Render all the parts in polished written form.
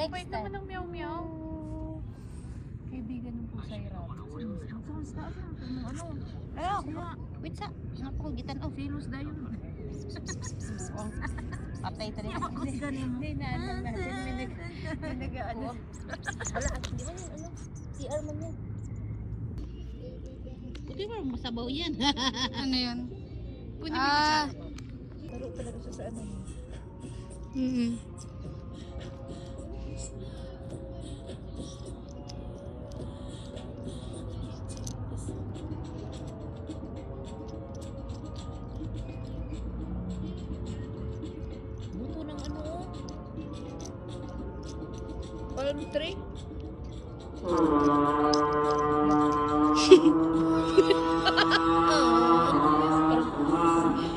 Next Bait time. naman ng meow meow. Kaibigan ng pusa yung rabbit. Wait sa. Naku, gitan off. Silos dayon. Patay ito rin. Hindi na alam natin. May nag-ano. Wala, di ba yun? Ano? CR man yan. Hindi ba masabaw yan? Ano yun? Pwede may kutsara. Taro talaga siya sa ano. Buto ng ano oh. Palm tree?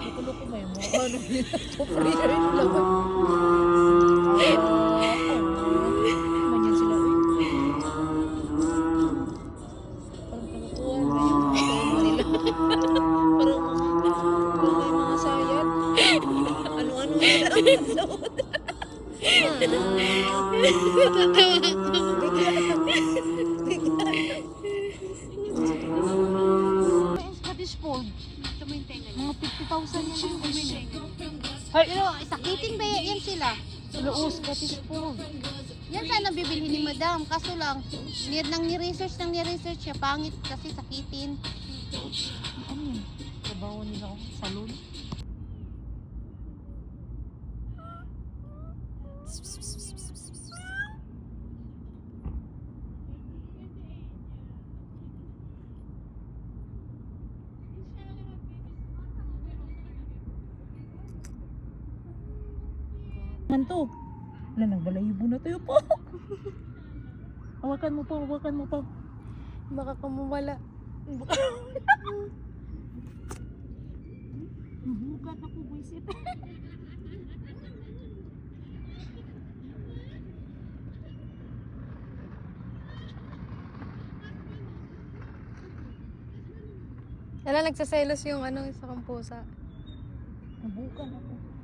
Loko-loko mo yung mga ano nila. Prayer yung laban. Manyan sila. Parang kalukuhan na yung mga nila. Parang may mga sayat. Ano-ano nila ang suot. Scottish Fold. Mga 50,000 yan. Pero sakitin ba yan sila? Oo, Scottish Fold. Yan sana bibili ni madam. Kaso lang, ni-research siya. Pangit kasi sakitin. Ano yun? Trabaho nila ako sa salon. Manto. Wala, nagbalahibo na tayo po. Hawakan mo po. Baka kamawala. Bugat ako, buisit. Wala, nagsaselos yung ano, sa kampusa. Nabukan ako.